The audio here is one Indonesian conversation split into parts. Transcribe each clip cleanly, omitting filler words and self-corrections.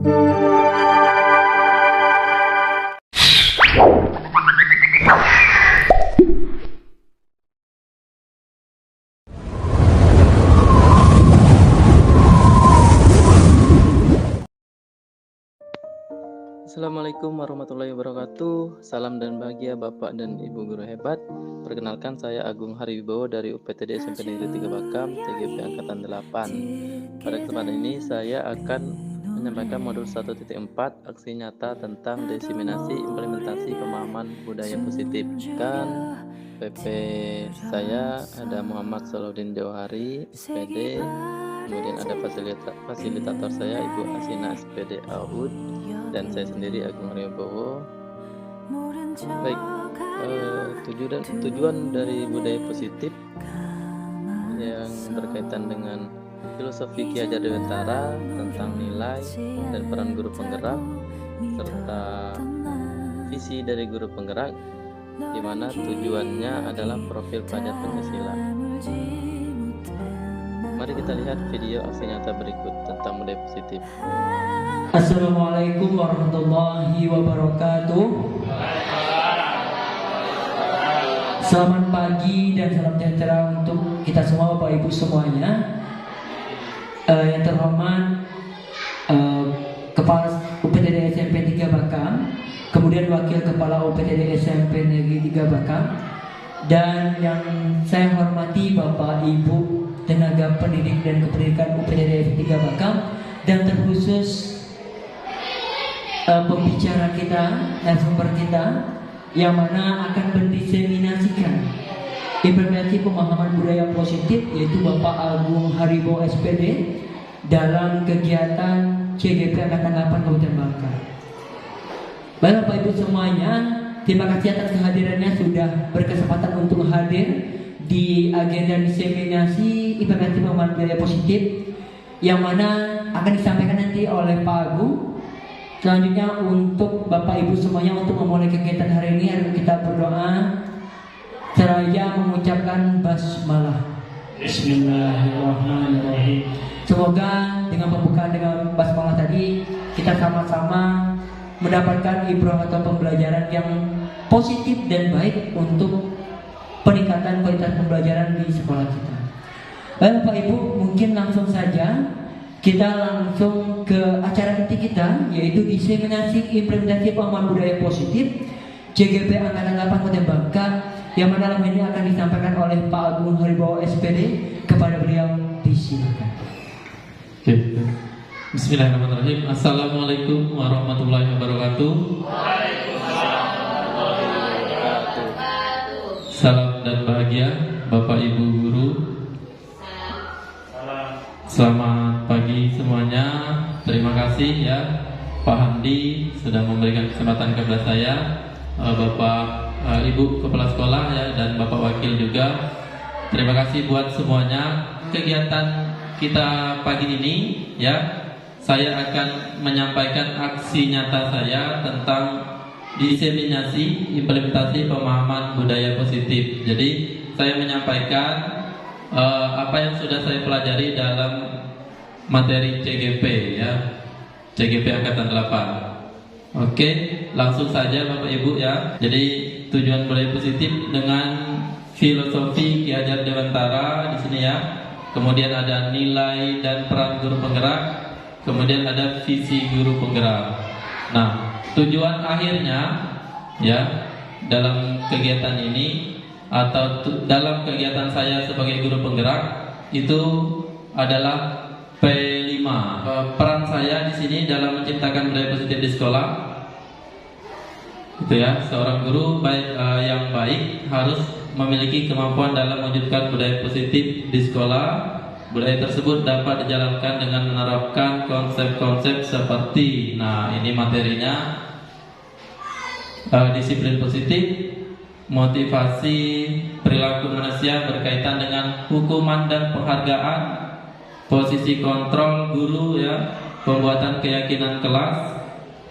Assalamualaikum warahmatullahi wabarakatuh. Salam dan bahagia Bapak dan Ibu guru hebat. Perkenalkan, saya Agung Hariwibowo dari UPTD SMP Negeri 3 Bakam, TGP Angkatan 8. Pada kesempatan ini saya akan menyampaikan modul 1.4 aksi nyata tentang diseminasi implementasi pemahaman budaya positif. Kan PP saya ada Muhammad Salahuddin Jauhari, SPD. Kemudian ada fasilitator saya Ibu Asina, SPD AUD, dan saya sendiri Agung Hariwibowo. Baik, tujuan dari budaya positif yang berkaitan dengan filosofi Ki Hajar Dewantara tentang nilai dan peran guru penggerak, serta visi dari guru penggerak, di mana tujuannya adalah profil pelajar Pancasila. Mari kita lihat video aksi nyata berikut tentang budaya positif. Assalamualaikum warahmatullahi wabarakatuh. Selamat pagi dan salam sejahtera untuk kita semua, Bapak Ibu semuanya. Yang terhormat Kepala UPTD SMP 3 Bakam, kemudian Wakil Kepala UPTD SMP Negeri 3 Bakam, dan yang saya hormati Bapak Ibu tenaga pendidik dan kependidikan UPTD SMP 3 Bakam, dan terkhusus pembicara kita dan sumber kita yang mana akan mendiseminasikan implementasi pemahaman budaya positif, yaitu Bapak Agung Hariwibowo SPD dalam kegiatan CGP Angkatan 8 Kabupaten Bangka. Baik Bapak Ibu semuanya, terima kasih atas kehadirannya, sudah berkesempatan untuk hadir di agenda diseminasi implementasi pemahaman budaya positif yang mana akan disampaikan nanti oleh Pak Agung. Selanjutnya untuk Bapak Ibu semuanya, untuk memulai kegiatan hari ini, kita berdoa seraya mengucapkan basmalah. Bismillahirrahmanirrahim. Semoga dengan pembukaan dengan basmalah tadi kita sama-sama mendapatkan ibrah atau pembelajaran yang positif dan baik untuk peningkatan kualitas pembelajaran di sekolah kita. Baik Bapak Ibu, mungkin langsung saja kita langsung ke acara inti kita, yaitu diseminasi implementasi pemahaman budaya positif CGP Angkatan 8 Kabupaten Bangka, yang mana dalam ini akan disampaikan oleh Pak Agung Hariwibowo SPD. Kepada beliau disilakan. Bismillahirrahmanirrahim. Assalamualaikum warahmatullahi wabarakatuh. Salam dan bahagia Bapak Ibu guru. Selamat pagi semuanya. Terima kasih ya Pak Hamdi sudah memberikan kesempatan kepada saya, Bapak Ibu Kepala Sekolah ya, dan Bapak Wakil juga. Terima kasih buat semuanya. Kegiatan kita pagi ini ya, saya akan menyampaikan aksi nyata saya tentang diseminasi implementasi pemahaman budaya positif. Jadi saya menyampaikan apa yang sudah saya pelajari dalam materi CGP ya, CGP Angkatan 8. Oke, langsung saja Bapak Ibu ya. Jadi tujuan budaya positif dengan filosofi Ki Hajar Dewantara di sini ya. Kemudian ada nilai dan peran guru penggerak. Kemudian ada visi guru penggerak. Nah, tujuan akhirnya ya dalam kegiatan ini atau dalam kegiatan saya sebagai guru penggerak itu adalah P5. Peran saya di sini dalam menciptakan budaya positif di sekolah. Itu ya, seorang guru yang baik harus memiliki kemampuan dalam mewujudkan budaya positif di sekolah. Budaya tersebut dapat dijalankan dengan menerapkan konsep-konsep seperti, nah ini materinya, disiplin positif, motivasi perilaku manusia berkaitan dengan hukuman dan penghargaan, posisi kontrol guru ya, pembuatan keyakinan kelas,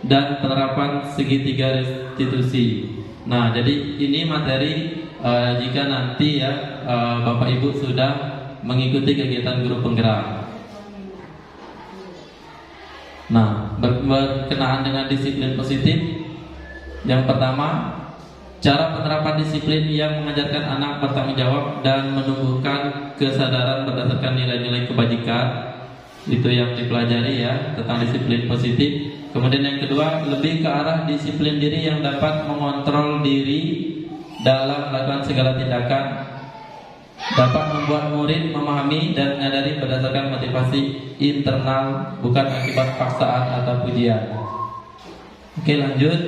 dan penerapan segitiga restitusi. Nah, jadi ini materi jika nanti ya Bapak Ibu sudah mengikuti kegiatan guru penggerak. Nah, berkenaan dengan disiplin positif, yang pertama, cara penerapan disiplin yang mengajarkan anak bertanggung jawab dan menumbuhkan kesadaran berdasarkan nilai-nilai kebajikan. Itu yang dipelajari ya, tentang disiplin positif. Kemudian yang kedua, lebih ke arah disiplin diri yang dapat mengontrol diri dalam melakukan segala tindakan, dapat membuat murid memahami dan menyadari berdasarkan motivasi internal, bukan akibat paksaan atau pujian. Oke, lanjut.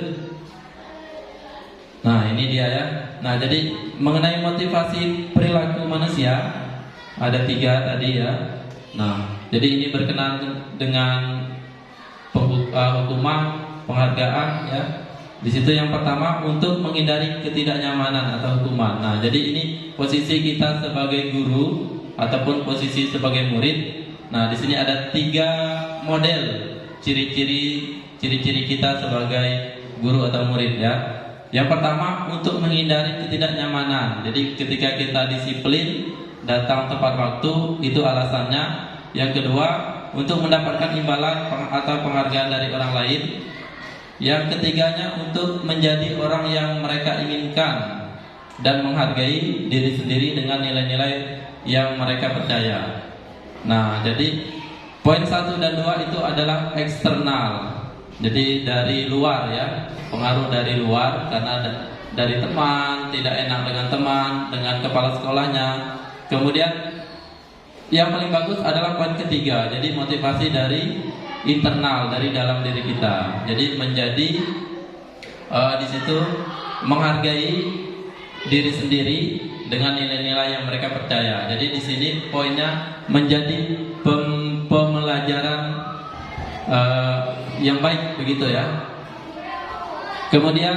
Nah, ini dia ya. Nah, jadi mengenai motivasi perilaku manusia ada 3 tadi ya. Nah, jadi ini berkenaan dengan hukuman, penghargaan ya. Di situ yang pertama untuk menghindari ketidaknyamanan atau hukuman. Nah, jadi ini posisi kita sebagai guru ataupun posisi sebagai murid. Nah, di sini ada 3 model ciri-ciri kita sebagai guru atau murid ya. Yang pertama untuk menghindari ketidaknyamanan. Jadi ketika kita disiplin datang tepat waktu, itu alasannya. Yang kedua, untuk mendapatkan imbalan atau penghargaan dari orang lain. Yang ketiganya, untuk menjadi orang yang mereka inginkan dan menghargai diri sendiri dengan nilai-nilai yang mereka percaya. Nah, jadi poin 1 dan 2 itu adalah eksternal. Jadi dari luar ya, pengaruh dari luar, karena dari teman, tidak enak dengan teman, dengan kepala sekolahnya. Kemudian yang paling bagus adalah poin ketiga, jadi motivasi dari internal, dari dalam diri kita. Jadi menjadi di situ menghargai diri sendiri dengan nilai-nilai yang mereka percaya. Jadi di sini poinnya menjadi pembelajaran yang baik, begitu ya. Kemudian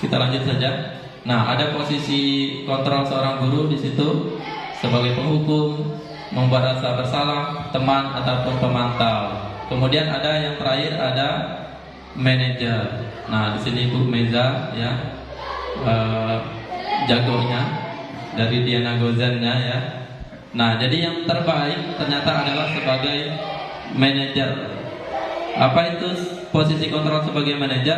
kita lanjut saja. Nah, ada posisi kontrol seorang guru di situ sebagai penghukum, membuat rasa bersalah teman ataupun pemantau. Kemudian ada yang terakhir, ada manajer. Nah, di sini Bu Meza ya, jagonya dari Diana Gozannya ya. Nah, jadi yang terbaik ternyata adalah sebagai manajer. Apa itu posisi kontrol sebagai manajer?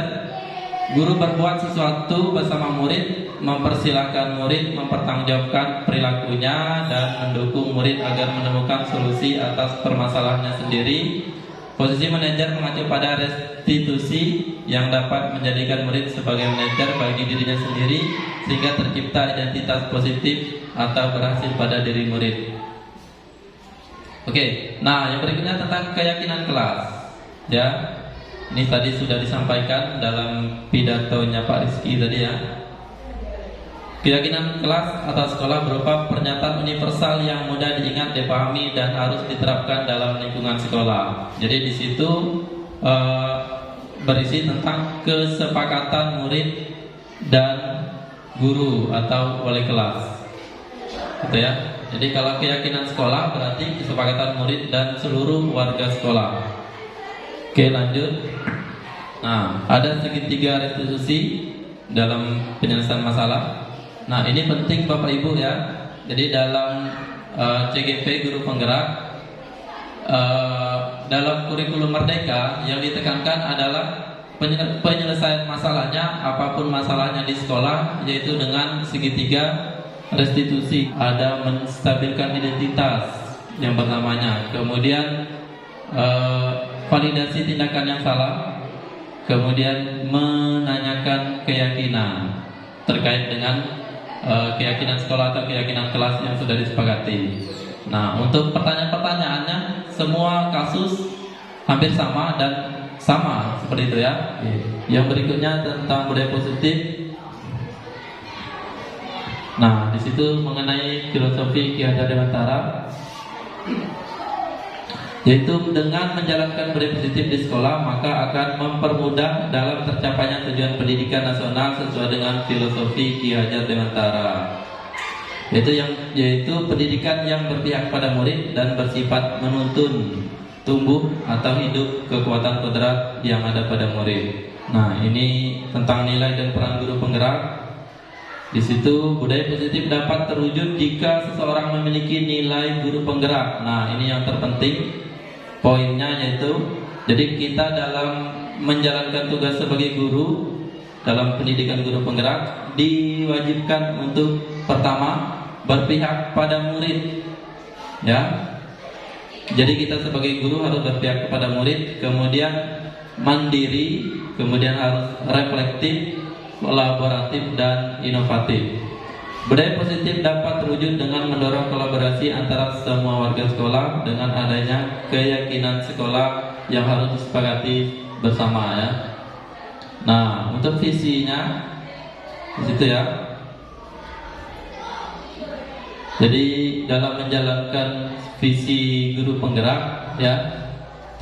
Guru berbuat sesuatu bersama murid, mempersilahkan murid mempertanggungjawabkan perilakunya dan mendukung murid agar menemukan solusi atas permasalahannya sendiri. Posisi manajer mengacu pada restitusi yang dapat menjadikan murid sebagai manajer bagi dirinya sendiri sehingga tercipta identitas positif atau berhasil pada diri murid. Oke, nah yang berikutnya tentang keyakinan kelas. Ya, ini tadi sudah disampaikan dalam pidatonya Pak Rizky tadi ya. Keyakinan kelas atau sekolah berupa pernyataan universal yang mudah diingat, dipahami, dan harus diterapkan dalam lingkungan sekolah. Jadi di situ berisi tentang kesepakatan murid dan guru atau wali kelas, gitu ya. Jadi kalau keyakinan sekolah berarti kesepakatan murid dan seluruh warga sekolah. Oke, lanjut. Nah, ada segitiga restitusi dalam penyelesaian masalah. Nah, ini penting Bapak Ibu ya. Jadi dalam CGP Guru Penggerak, dalam kurikulum Merdeka yang ditekankan adalah penyelesaian masalahnya, apapun masalahnya di sekolah, yaitu dengan segitiga restitusi. Ada menstabilkan identitas yang pertamanya, kemudian validasi tindakan yang salah, kemudian menanyakan keyakinan terkait dengan keyakinan sekolah atau keyakinan kelas yang sudah disepakati. Nah, untuk pertanyaan-pertanyaannya semua kasus hampir sama dan sama seperti itu ya. Yang berikutnya tentang budaya positif. Nah, di situ mengenai filosofi Ki Hajar Dewantara, yaitu dengan menjalankan budaya positif di sekolah maka akan mempermudah dalam tercapainya tujuan pendidikan nasional sesuai dengan filosofi Ki Hajar Dewantara, yaitu pendidikan yang berpihak pada murid dan bersifat menuntun tumbuh atau hidup kekuatan kodrat yang ada pada murid. Nah, ini tentang nilai dan peran guru penggerak. Di situ budaya positif dapat terwujud jika seseorang memiliki nilai guru penggerak. Nah, ini yang terpenting. poinnya, yaitu jadi kita dalam menjalankan tugas sebagai guru dalam pendidikan guru penggerak diwajibkan untuk pertama berpihak pada murid, ya. Jadi kita sebagai guru harus berpihak kepada murid, kemudian mandiri, kemudian harus reflektif, kolaboratif, dan inovatif. Budaya positif dapat terwujud dengan mendorong kolaborasi antara semua warga sekolah dengan adanya keyakinan sekolah yang harus disepakati bersama, ya. Nah, untuk visinya di situ, ya. Jadi dalam menjalankan visi guru penggerak, ya,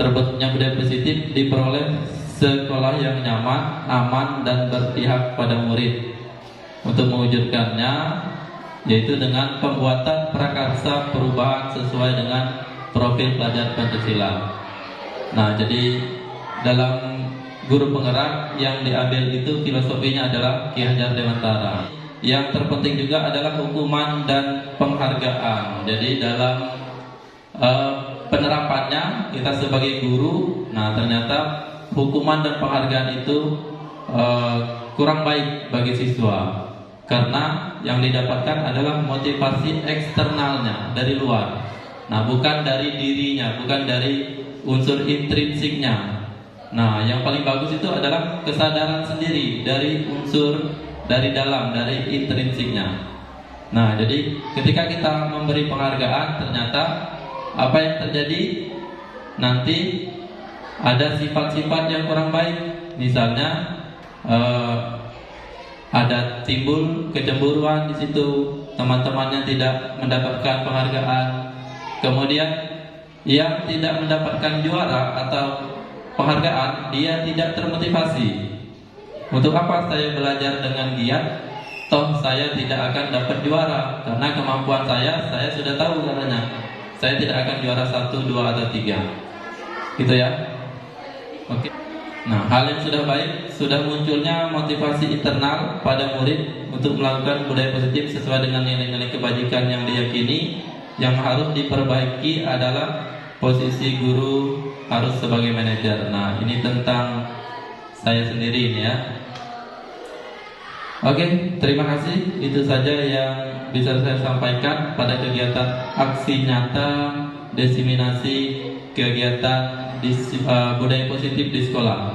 terbentuknya budaya positif diperoleh sekolah yang nyaman, aman, dan berpihak pada murid. Untuk mewujudkannya yaitu dengan pembuatan prakarsa perubahan sesuai dengan profil pelajar Pancasila. Nah, jadi dalam guru penggerak yang diambil itu filosofinya adalah Ki Hajar Dewantara. Yang terpenting juga adalah hukuman dan penghargaan. Jadi dalam penerapannya kita sebagai guru, nah ternyata hukuman dan penghargaan itu kurang baik bagi siswa. Karena yang didapatkan adalah motivasi eksternalnya dari luar. Nah, bukan dari dirinya, bukan dari unsur intrinsiknya. Nah, yang paling bagus itu adalah kesadaran sendiri dari unsur dari dalam, dari intrinsiknya. Nah, jadi ketika kita memberi penghargaan, ternyata apa yang terjadi? Nanti ada sifat-sifat yang kurang baik. Misalnya ada timbul kecemburuan di situ, teman-temannya tidak mendapatkan penghargaan. Kemudian yang tidak mendapatkan juara atau penghargaan, dia tidak termotivasi. Untuk apa saya belajar dengan giat? Toh saya tidak akan dapat juara karena kemampuan saya sudah tahu katanya. Saya tidak akan juara 1, 2, atau 3. Gitu ya. Oke. Nah, hal yang sudah baik, sudah munculnya motivasi internal pada murid untuk melakukan budaya positif sesuai dengan nilai-nilai kebajikan yang diyakini. Yang harus diperbaiki adalah posisi guru harus sebagai manajer. Nah, ini tentang saya sendiri ini, ya. Oke, terima kasih. Itu saja yang bisa saya sampaikan pada kegiatan aksi nyata diseminasi kegiatan budaya positif di sekolah.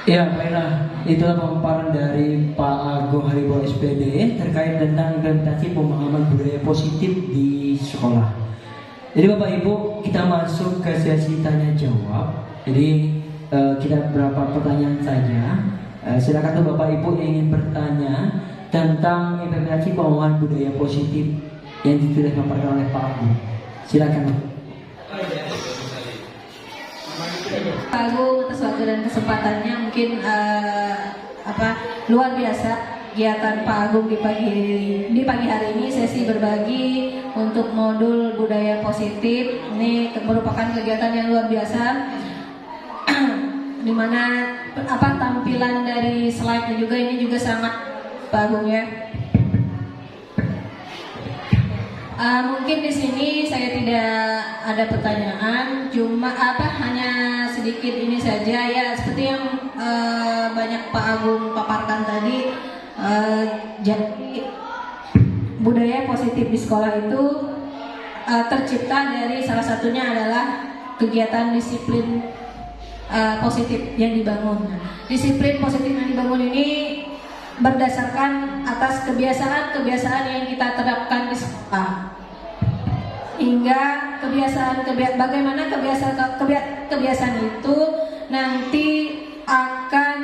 Ya, baiklah. Itulah pemaparan dari Pak Agung Haribo SPD terkait tentang implementasi pemahaman budaya positif di sekolah. Jadi Bapak Ibu, kita masuk ke sesi tanya jawab. Jadi kita beberapa pertanyaan saja. Silakan tuh Bapak Ibu yang ingin bertanya tentang implementasi pemahaman budaya positif yang dipaparkan oleh Pak Agung. Silakan. Pak Agung atas waktu dan kesempatannya, mungkin luar biasa kegiatan Pak Agung di pagi hari ini, sesi berbagi untuk modul budaya positif. Ini merupakan kegiatan yang luar biasa di mana tampilan dari slide-nya juga ini juga sangat Pak Agung, ya. Mungkin di sini saya tidak ada pertanyaan, cuma hanya sedikit ini saja, ya, seperti yang banyak Pak Agung paparkan tadi. Jadi budaya positif di sekolah itu tercipta dari salah satunya adalah kegiatan disiplin positif yang dibangun. Disiplin positif yang dibangun ini berdasarkan atas kebiasaan-kebiasaan yang kita terapkan di sekolah, hingga bagaimana kebiasaan itu nanti akan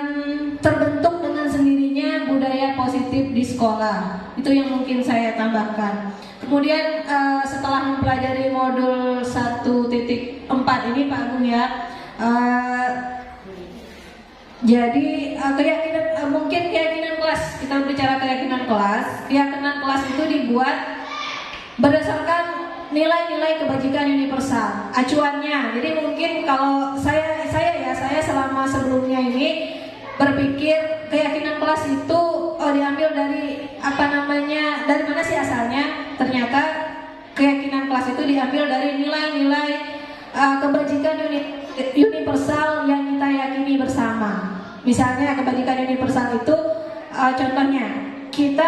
terbentuk dengan sendirinya budaya positif di sekolah. Itu yang mungkin saya tambahkan. Kemudian setelah mempelajari modul 1.4 ini Pak Agung, ya, jadi keyakinan kelas, kita bicara keyakinan kelas itu dibuat berdasarkan nilai-nilai kebajikan universal, acuannya. Jadi mungkin kalau saya selama sebelumnya ini berpikir keyakinan kelas itu diambil dari dari mana sih asalnya? Ternyata keyakinan kelas itu diambil dari nilai-nilai kebajikan universal yang kita yakini bersama. Misalnya kebajikan universal itu contohnya kita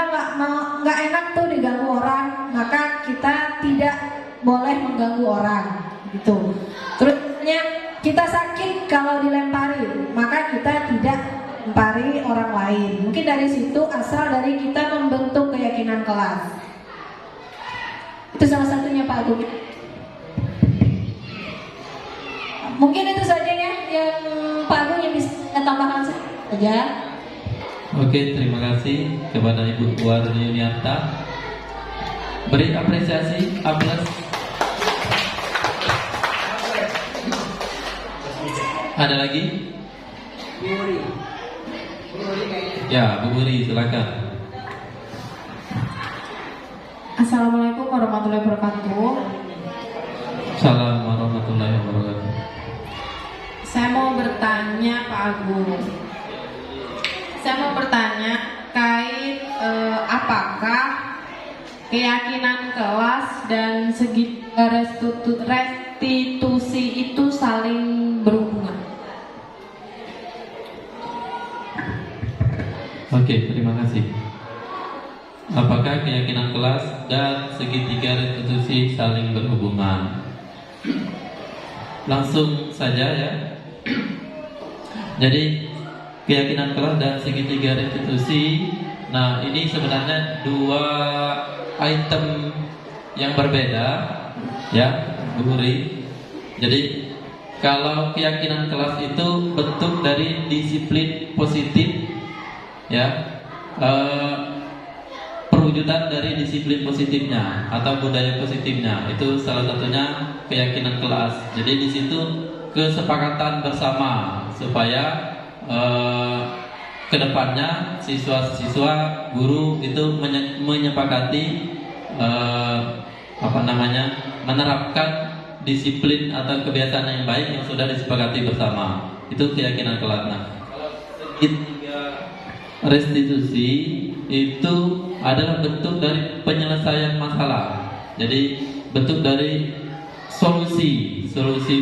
nggak enak tuh diganggu orang, maka kita tidak boleh mengganggu orang gitu. Terusnya kita sakit kalau dilempari, maka kita tidak lempari orang lain. Mungkin dari situ asal dari kita membentuk keyakinan kelas. Itu salah satunya Pak Agung. Mungkin itu saja ya yang Pak Agung yang bisa tambahkan saja. Oke, terima kasih kepada Ibu Warni Yuniarta. Beri apresiasi, aplaus. Ada lagi? Ya, Bu Buri, silakan. Assalamualaikum warahmatullahi wabarakatuh. Assalamualaikum warahmatullahi wabarakatuh. Saya mau bertanya Pak Agung. Saya mau bertanya kait apakah keyakinan kelas dan segi restitusi itu saling berhubungan? Oke, terima kasih. Apakah keyakinan kelas dan segitiga restitusi saling berhubungan? Langsung saja ya. Jadi keyakinan kelas dan segitiga restitusi, nah ini sebenarnya dua item yang berbeda ya, Bu Huri. Jadi kalau keyakinan kelas itu bentuk dari disiplin positif ya, perwujudan dari disiplin positifnya atau budaya positifnya, itu salah satunya keyakinan kelas. Jadi di situ kesepakatan bersama supaya kedepannya siswa-siswa, guru itu menyepakati menerapkan disiplin atau kebiasaan yang baik yang sudah disepakati bersama. Itu keyakinan kelas. Nah, restitusi itu adalah bentuk dari penyelesaian masalah. Jadi bentuk dari solusi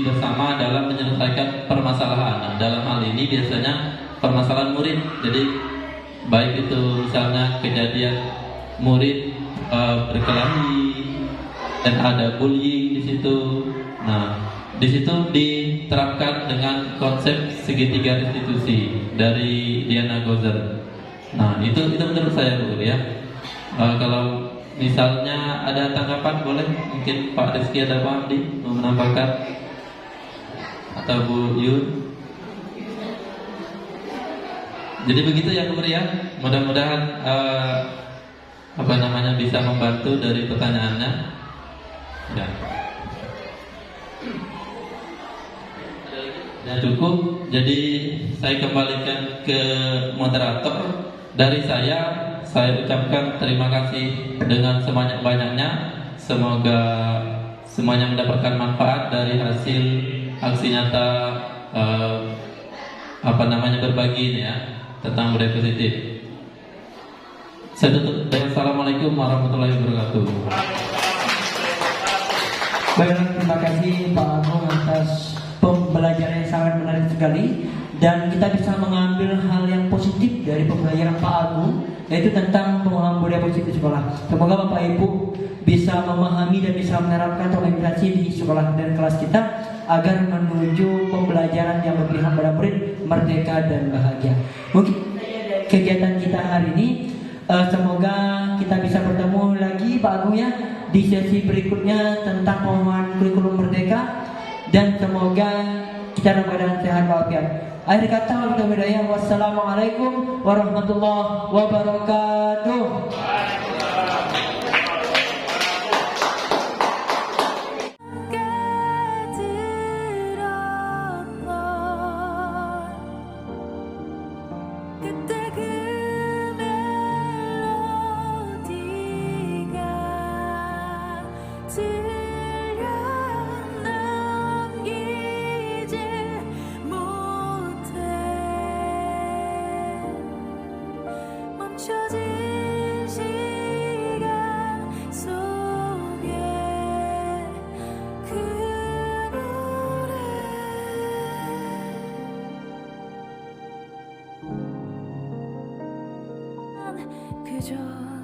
bersama dalam menyelesaikan permasalahan. Nah, dalam hal ini biasanya permasalahan murid. Jadi baik itu misalnya kejadian murid berkelahi dan ada bullying di situ. Nah, di situ diterapkan dengan konsep segitiga restitusi dari Diana Gozer. Nah, itu menurut saya Bu ya. Kalau misalnya ada tanggapan boleh, mungkin Pak Rizky atau Pak Hamdi mau menambahkan, atau Bu Yun. Jadi begitu ya Bu ya. Mudah-mudahan bisa membantu dari pertanyaannya. Ya. Ya cukup. Jadi saya kembalikan ke moderator. Dari saya ucapkan terima kasih dengan sebanyak-banyaknya. Semoga semuanya mendapatkan manfaat dari hasil aksi nyata berbagi ini ya, tentang budaya positif. Saya tutup dengan Assalamualaikum warahmatullahi wabarakatuh. Baiklah, terima kasih Pak Agung atas pembelajaran yang sangat menarik sekali. Dan kita bisa mengambil hal yang positif dari pembelajaran Pak Agung, yaitu tentang pemahaman budaya positif di sekolah. Semoga Bapak Ibu bisa memahami dan bisa menerapkan organisasi di sekolah dan kelas kita agar menuju pembelajaran yang berpihak pada murid, merdeka dan bahagia. Mungkin kegiatan kita hari ini, semoga kita bisa bertemu lagi Pak Agung ya di sesi berikutnya tentang pemahaman kurikulum merdeka, dan semoga kita dalam keadaan sehat walafiat. Akhir kata, wassalamualaikum warahmatullahi wabarakatuh. 멈춰진 계절